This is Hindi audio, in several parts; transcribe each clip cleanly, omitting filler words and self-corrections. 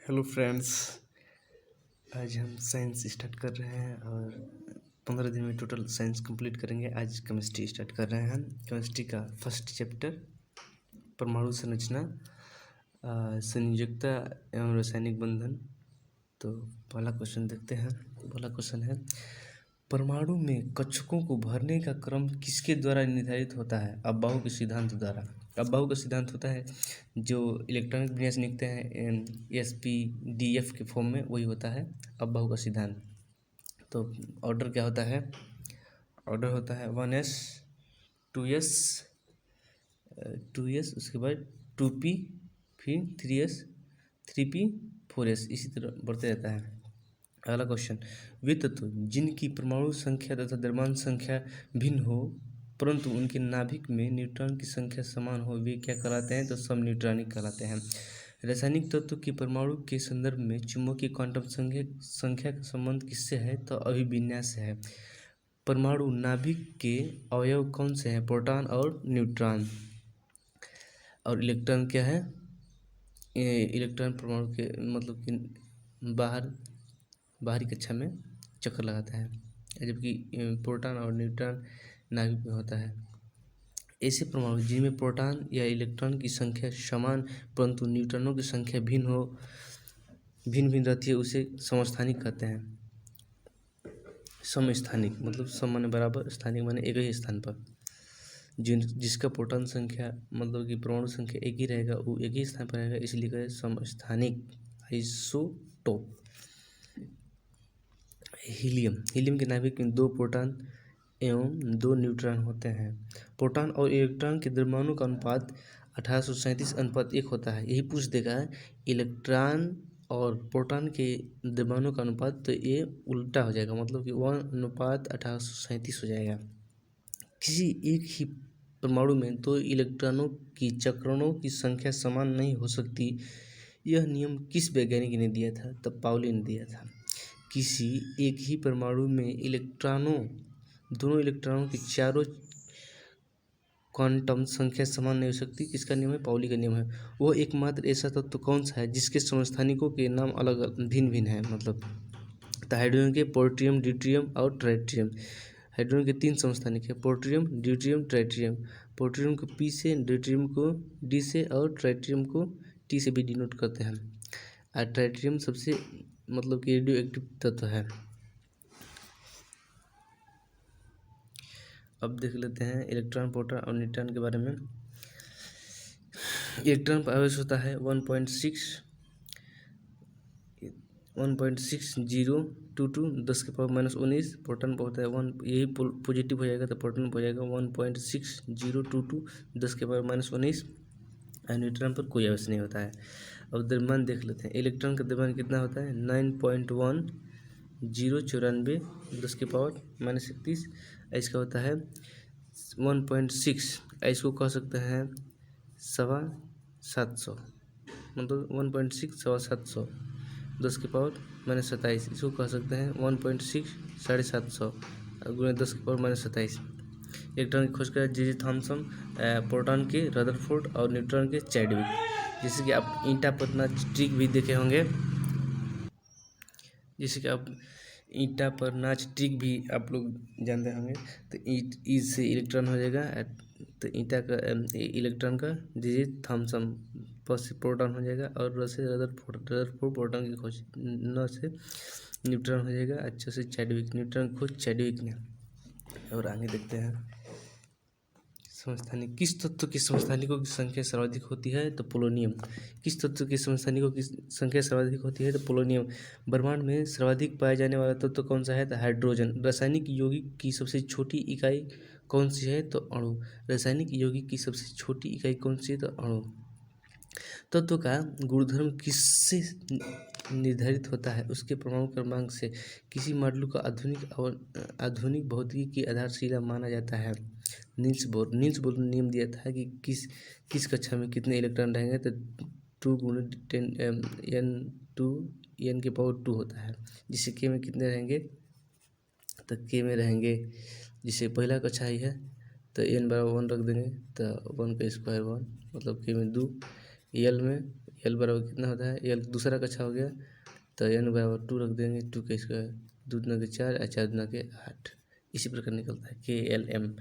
Hello friends. आज हम साइंस स्टार्ट कर रहे हैं और 15 दिन में टोटल साइंस कंप्लीट करेंगे। आज केमिस्ट्री स्टार्ट कर रहे हैं हम। केमिस्ट्री का फर्स्ट चैप्टर परमाणु संरचना, संयोजकता एवं रासायनिक बंधन। तो पहला क्वेश्चन देखते हैं। पहला क्वेश्चन है, परमाणु में कक्षकों को भरने का क्रम किसके द्वारा निर्धारित होता है? अब्बाऊ के सिद्धांत द्वारा। अब्बाऊ का सिद्धांत होता है जो इलेक्ट्रॉनिक विन्यास लिखते हैं SPDF के फॉर्म में, वही होता है अब्बाऊ का सिद्धांत। तो ऑर्डर क्या होता है? ऑर्डर होता है 1s 2s 2s, उसके बाद 2p, फिर 3s 3p 4s, इसी तरह बढ़ते रहता है। अगला क्वेश्चन, वे तत्व जिनकी परमाणु संख्या तथा द्रव्यमान संख्या भिन्न हो परंतु उनके नाभिक में न्यूट्रॉन की संख्या समान हो, वे क्या कहलाते हैं? तो समन्यूट्रॉनिक कहलाते हैं। रासायनिक तत्व के परमाणु के संदर्भ में चुंबकीय क्वांटम संख्या का संबंध किससे है? तो अभिविन्यास से है। परमाणु नाभिक के अवयव कौन से हैं? प्रोटॉन और न्यूट्रॉन। और इलेक्ट्रॉन क्या है? इलेक्ट्रॉन परमाणु के मतलब कि बाहरी कक्षा में चक्कर लगाता है, जबकि प्रोटॉन और न्यूट्रॉन नाभिक में होता है। ऐसे परमाणु जिनमें प्रोटॉन या इलेक्ट्रॉन की संख्या समान परंतु न्यूट्रॉनों की संख्या भिन्न रहती है, उसे समस्थानिक कहते हैं। समस्थानिक मतलब सम माने बराबर, स्थानिक माने एक ही स्थान पर। जिसका प्रोटॉन संख्या मतलब कि परमाणु संख्या एक ही रहेगा, वो एक ही स्थान पर रहेगा, इसलिए कहे समस्थानिक। आइसोटोप। हीलियम के नाभिक में 2 प्रोटॉन एवं 2 न्यूट्रॉन होते हैं। प्रोटॉन और इलेक्ट्रॉन के द्रव्यमानों का अनुपात 1837:1 होता है। यही पूछ देगा इलेक्ट्रॉन और प्रोटॉन के द्रव्यमानों का अनुपात, तो ये उल्टा हो जाएगा, मतलब कि 1:1837 हो जाएगा। किसी एक ही परमाणु में 2 इलेक्ट्रॉनों की चक्रणों की संख्या समान नहीं हो सकती, यह नियम किस वैज्ञानिक ने दिया था? तब पाउली ने दिया था। किसी एक ही परमाणु में दोनों इलेक्ट्रॉनों की चारों क्वांटम संख्या समान नहीं हो सकती, किसका नियम है? पाउली का नियम है। वो एकमात्र ऐसा तत्व कौन सा है जिसके समस्थानिकों के नाम अलग भिन्न है? मतलब तो हाइड्रोजन के पोर्ट्रियम, ड्यूट्रियम और ट्राइट्रियम। हाइड्रोजन के 3 समस्थानिक है, पोर्ट्रियम, ड्यूट्रियम, ट्राइट्रियम। पोर्ट्रियम को P से, ड्यूट्रियम को D से और ट्राइट्रियम को T से भी डिनोट करते हैं। और ट्राइट्रियम सबसे मतलब कि रेडियो एक्टिव तत्व है। अब देख लेते हैं इलेक्ट्रॉन, प्रोटॉन और न्यूट्रॉन के बारे में। इलेक्ट्रॉन का आवेश होता है 1.6022 10⁻⁻⁹। प्रोटॉन पर होता है 1, यही पॉजिटिव हो जाएगा तो प्रोटॉन पर हो जाएगा 1.6022 10⁻⁻⁹। और न्यूट्रॉन पर कोई आवेश नहीं होता है। अब द्रव्यमान देख लेते हैं। इलेक्ट्रॉन का द्रव्यमान कितना होता है? 9.1094 10⁻⁻31। इसका होता है 1.6, इसको कह सकते हैं 750, मतलब 1.6 750 10⁻⁻27। इसको कह सकते हैं 1.6 750 गुणे 10⁻⁻27। इलेक्ट्रॉन की खोज करा J.J. थॉमसन, प्रोटॉन के रदरफोर्ड और न्यूट्रॉन के चैडविक। जैसे कि आप ईंटा पर नाच ट्रिक भी देखे होंगे, आप लोग जानते होंगे। तो ईट से इलेक्ट्रॉन हो जाएगा, तो ईंटा का इलेक्ट्रॉन का J.J. थॉमसन, से प्रोटॉन हो जाएगा, और र से रदरफोर्ड प्रोटॉन की खोज, न से न्यूट्रॉन हो जाएगा, अच्छा से चैडविक, न्यूट्रॉन की खोज चैडविक ने। और आगे देखते हैं समस्थानिक। किस तत्व के समस्थानिकों की संख्या सर्वाधिक होती है? तो पोलोनियम। किस तत्व के समस्थानिकों की संख्या सर्वाधिक होती है? तो पोलोनियम। ब्रह्मांड में सर्वाधिक पाया जाने वाला तत्व कौन सा है? तो हाइड्रोजन। रासायनिक यौगिक की सबसे छोटी इकाई कौन सी है? तो अणु। रासायनिक यौगिक की सबसे छोटी इकाई कौन सी है? तो अणु। तत्व का गुणधर्म किससे निर्धारित होता है? उसके परमाणु क्रमांक से। किसी मॉडल को आधुनिक भौतिकी की आधारशिला माना जाता है? नील्स बोर ने नियम दिया था कि किस कक्षा में कितने इलेक्ट्रॉन रहेंगे? तो 2 × 10⁻2 होता है, जिससे K में कितने रहेंगे? तो K में रहेंगे, जिसे पहला कक्षा ही है तो n = 1 रख देंगे, तो 1 का स्क्वायर 1, मतलब K में 2, L में एल बराबर कितना होता है, एल दूसरा कक्षा हो गया तो एन बराबर 2 रख देंगे, 2 के स्क्वायर, 2 दूना के 4 और 4 दूना के 8, इसी प्रकार निकलता है KLM,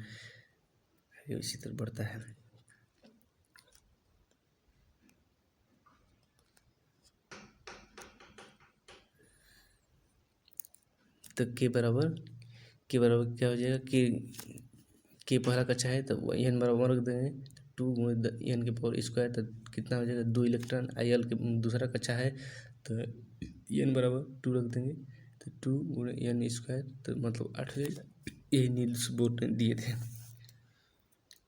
इसी तरह बढ़ता है। तो के बराबर क्या हो जाएगा, के पहला कक्षा है तो एन बराबर 1 रख देंगे, 2 एन के पावर स्क्वायर, तो कितना हो जाएगा 2 इलेक्ट्रॉन। एल के दूसरा कक्षा है तो एन बराबर 2 रख देंगे, तो 2 गुणे एन स्क्वायर, तो मतलब 8 हो जाएगा। यही नील्स बोर ने दिए थे।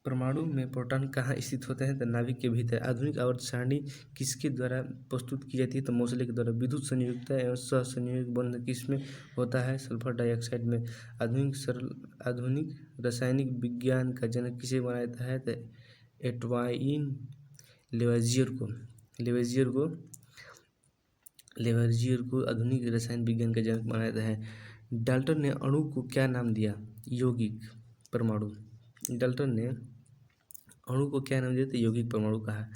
परमाणु में प्रोटॉन कहाँ स्थित होते हैं, तो नाभिक के भीतर। आधुनिक आवर्त सारणी किसके द्वारा प्रस्तुत की जाती है, तो मोसले के द्वारा। विद्युत संयोजकता एवं सहसंयोजक बंध किसमें होता है, सल्फर डाइऑक्साइड में। आधुनिक रासायनिक विज्ञान का जनक किसे माना जाता है, तो एडवाइन लेवैजियर को आधुनिक रसायन विज्ञान का जनक माना जाता है। डाल्टन ने अणु को क्या नाम दिया, यौगिक परमाणु। डाल्टन ने अणु को क्या नाम दिया, तो यौगिक परमाणु कहा।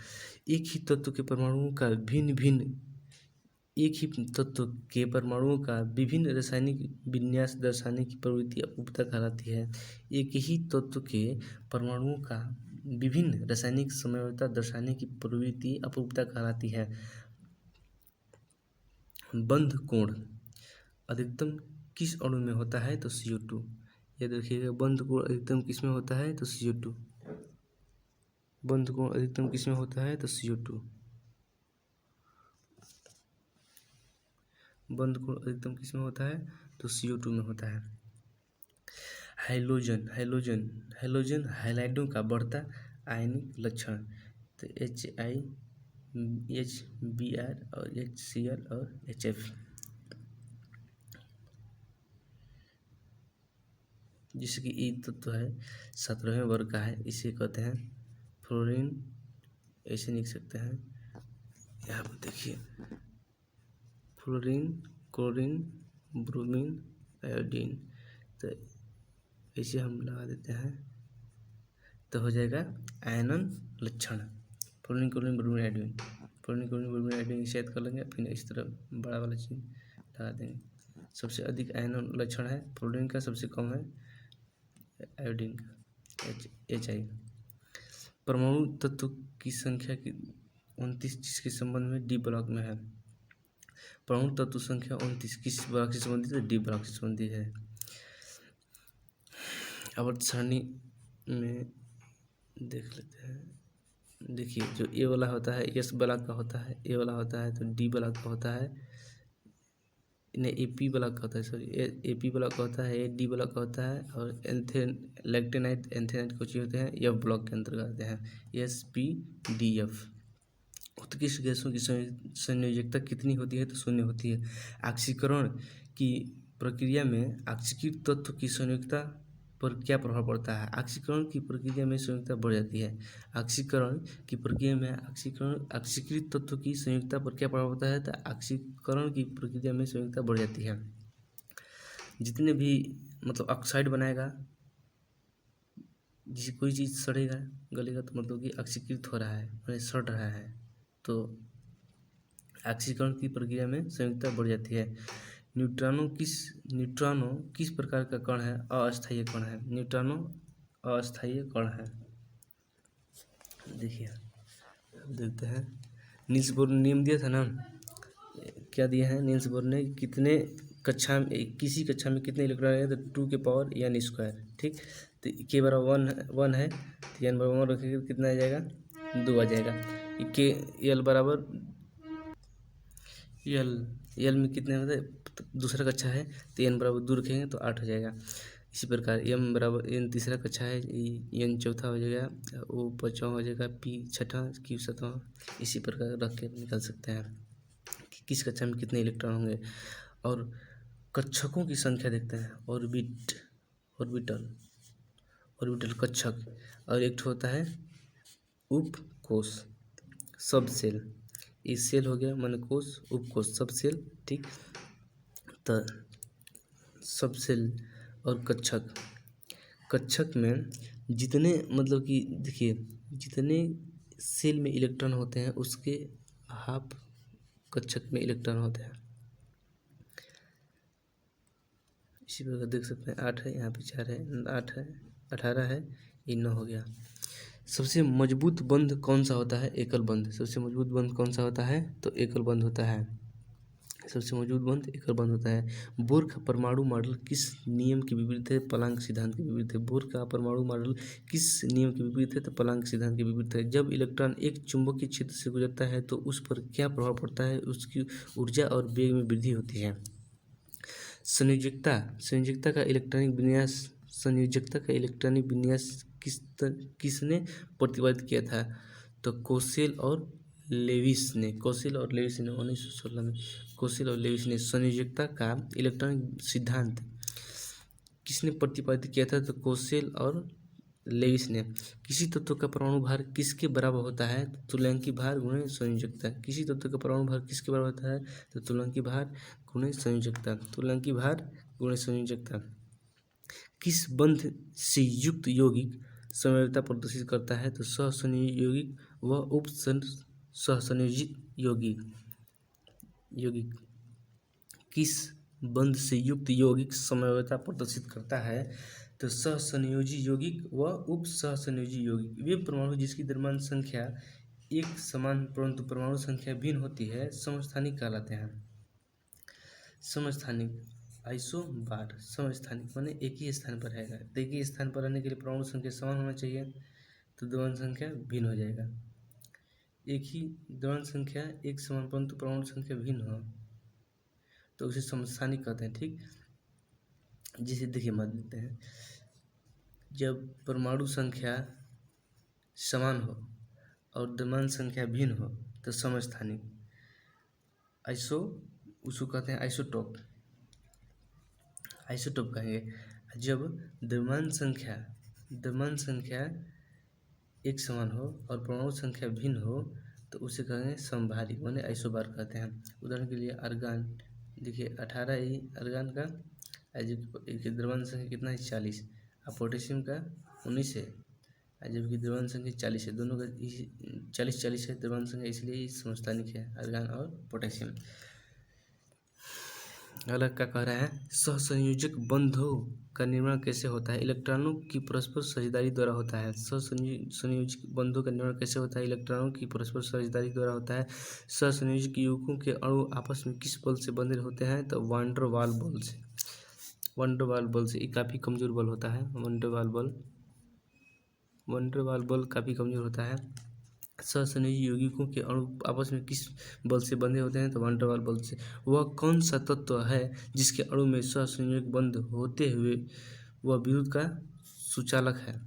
एक ही तत्व के परमाणुओं का विभिन्न रासायनिक विन्यास दर्शाने की प्रवृत्ति अपरूपता कहलाती है। एक ही तत्व के परमाणुओं का विभिन्न रासायनिक समन्वयता दर्शाने की प्रवृत्ति अपरूपता कहलाती है। बंध कोण अधिकतम किस अणु में होता है, तो CO2। ये देखिएगा, बंध कोण अधिकतम किस में होता है, तो CO2। बंध कोण अधिकतम किस में होता है, तो CO2। बंध कोण अधिकतम किस में होता है, तो CO2 में होता है। हैलोजन हैलाइडों का बढ़ता आयनिक लक्षण, तो HI HBr और HCl और HF। जिससे कि ई तत्व है 17वें वर्ग का है, इसे कहते हैं फ्लोरीन। ऐसे लिख सकते हैं, यहाँ पर देखिए, फ्लोरीन, क्लोरीन, ब्रोमीन, आयोडीन, तो ऐसे हम लगा देते हैं तो हो जाएगा आयनन लक्षण। Fluorine, chlorine, bromine, iodine, fluorine, chlorine, bromine, iodine याद कर लेंगे, फिर इस तरह बड़ा वाला चीज लगा देंगे। सबसे अधिक आयनन लक्षण है फ्लोरीन का, सबसे कम है आयोडीन का, HI। परमाणु तत्व की संख्या की 29 जिसके संबंध में डी ब्लॉक में है। परमाणु तत्व संख्या 29 किस ब्लॉक से संबंधित है, डी ब्लॉक से संबंधित है। आवर्त सारणी में देख लेते हैं, देखिए जो ए वाला होता है एस ब्लॉक का होता है, ए वाला होता है तो डी ब्लॉक का होता है, नहीं AP ब्लॉक का होता है, सॉरी AP ब्लॉक का होता है, डी ब्लॉक का होता है, और लैक्टेनाइट एंथेनाइट कुछ होते हैं F ब्लॉक के अंतर्गत आते हैं, SPDF। उत्कृष्ट गैसों की संयोजकता कितनी होती है, तो 0 होती है। ऑक्सीकरण की प्रक्रिया में ऑक्सीकृत तत्व की संयोजकता पर क्या प्रभाव पड़ता है। ऑक्सीकरण की प्रक्रिया में संयोजकता बढ़ जाती है। ऑक्सीकरण की प्रक्रिया में ऑक्सीकृत तत्व की संयोजकता पर क्या प्रभाव पड़ता है, तो ऑक्सीकरण की प्रक्रिया में संयोजकता बढ़ जाती है। जितने भी मतलब ऑक्साइड बनाएगा, जिसे कोई चीज़ सड़ेगा गलेगा तो मतलब कि ऑक्सीकृत हो रहा है, मैंने सड़ रहा है, तो ऑक्सीकरण की प्रक्रिया में संयोजकता बढ़ जाती है। न्यूट्रॉनो किस प्रकार का कण है, अस्थायी कण है। न्यूट्रॉनो अस्थायी कण है। देखिए देखते हैं, नील्स बोर ने नियम दिया था ना, क्या दिया है नील्स बोर ने, कितने कक्षा में किसी कक्षा में कितने इलेक्ट्रॉन है, तो 2 के पावर n स्क्वायर, ठीक। तो के बराबर 1 है, तो n बराबर 1 रखेंगे तो कितना आ जाएगा, 2 आ जाएगा। के एल बराबर एल में कितने होते हैं, तो दूसरा कक्षा है तो n बराबर 2 रखेंगे तो 8 हो जाएगा। इसी प्रकार m बराबर n तीसरा कक्षा है, n चौथा हो जाएगा, O पाँचवां हो जाएगा, P छठा, Q सातवां। इसी प्रकार रख के निकाल सकते हैं कि किस कक्षा में कितने इलेक्ट्रॉन होंगे। और कक्षकों की संख्या देखते हैं, ऑर्बिटल कक्षक, और एक होता है उपकोष, सब सेल। इस सेल हो गया मन कोष, उपकोष, सब सेल, ठीक। तो सब सेल और कक्षक में जितने मतलब कि देखिए, जितने सेल में इलेक्ट्रॉन होते हैं उसके हाफ कक्षक में इलेक्ट्रॉन होते हैं। इसी प्रकार देख सकते हैं 8 है, यहाँ पे 4 है, 8 है, 18 है, ये 9 हो गया। सबसे मजबूत बंध कौन सा होता है? एकल बंध। सबसे मजबूत बंध कौन सा होता है? तो एकल बंध होता है। सबसे मजबूत बंध एकल बंध होता है। बोर का परमाणु मॉडल किस नियम के विपरीत है? प्लांक सिद्धांत के विपरीत है। बोर का परमाणु मॉडल किस नियम के विपरीत है? तो प्लांक सिद्धांत के विपरीत है। जब इलेक्ट्रॉन एक चुंबकीय क्षेत्र से गुजरता है तो उस पर क्या प्रभाव पड़ता है? उसकी ऊर्जा और वेग में वृद्धि होती है। संयोजकता का इलेक्ट्रॉनिक विन्यास किसने प्रतिपादित किया था? तो कोसेल और लेविस ने 1916 में कोसेल और लेविस ने संयोजकता का इलेक्ट्रॉनिक सिद्धांत किसने प्रतिपादित किया था? तो कोसेल और लेविस ने। किसी तत्व का परमाणु भार किसके बराबर होता है? तुल्यांकी भार गुणे संयोजकता। किसी तत्व का परमाणु भार किसके बराबर होता है? तो तुल्यांकी भार गुणे संयोजकता। तुल्यांकी भार गुणे संयोजकता। किस बंध से युक्त यौगिक समवेतता प्रदर्शित करता है? तो सहसंयोगिक व उप सहसंयोजित यौगिक। किस बंध से युक्त यौगिक समवेतता प्रदर्शित करता है? तो सहसंयोजी यौगिक व उप सहसंयोजी यौगिक। वे परमाणु जिसकी द्रव्यमान संख्या एक समान परंतु परमाणु संख्या भिन्न होती है समस्थानिक कहलाते हैं। समस्थानिक आइसोबार। समस्थानिक माने एक ही स्थान पर रहेगा। तो एक ही स्थान पर रहने के लिए परमाणु संख्या समान होना चाहिए, तो द्रव्यमान संख्या भिन्न हो जाएगा। एक ही द्रव्यमान संख्या एक समान परंतु परमाणु संख्या भिन्न हो तो उसे समस्थानिक कहते हैं। ठीक, जिसे देखिए मान लेते हैं, जब परमाणु संख्या समान हो और द्रव्यमान संख्या भिन्न हो तो समस्थानिक। उसको कहते हैं आइसोटोप कहेंगे। जब द्रव्यमान संख्या एक समान हो और परमाणु संख्या भिन्न हो तो उसे कहेंगे समभारी माने आइसोबार कहते हैं। उदाहरण के लिए आर्गन देखिए 18 ही आर्गन का, जबकि द्रव्यमान संख्या कितना है 40, और पोटेशियम का 19 है, जबकि द्रव्यमान संख्या 40 है। दोनों का 40 है द्रव्यमान संख्या, इसलिए समस्थानिक है आर्गन और पोटेशियम। अगला क्या कह रहा है? सहसंयोजक बंधों का निर्माण कैसे होता है? इलेक्ट्रॉनों की परस्पर साझेदारी द्वारा होता है। सहसंयोजक बंधों का निर्माण कैसे होता है? इलेक्ट्रॉनों की परस्पर साझेदारी द्वारा होता है। सहसंयोजक यौगिकों के अणु आपस में किस बल से बंधे होते हैं? तो वान डर वाल बल से। वान डर वाल बल से। ये काफ़ी कमजोर बल होता है। वान डर वाल बल काफ़ी कमजोर होता है। सहसंयोजी यौगिकों के अणु आपस में किस बल से बंधे होते हैं? तो वान डर वाल बल से। वह कौन सा तत्व है जिसके अणु में सहसंयोजक बंध होते हुए वह विद्युत का सुचालक है?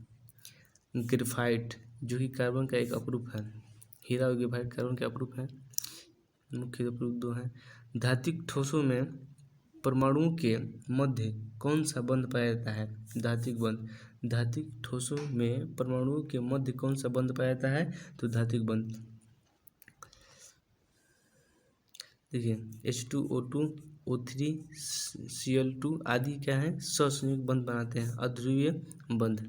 ग्रेफाइट, जो कि कार्बन का एक अपरूप है। हीरा और ग्रेफाइट कार्बन के अपरूप है। मुख्य अपरूप दो हैं। धात्विक ठोसों में परमाणुओं के मध्य कौन सा बंध पाया जाता है? धात्विक ठोसों में परमाणुओं के मध्य कौन सा बंध पाया जाता है? तो धात्विक बंध। देखिए H2O2 O3 Cl2 आदि क्या है? सहसंयोजक बंध बनाते हैं। अध्रुवीय बंध।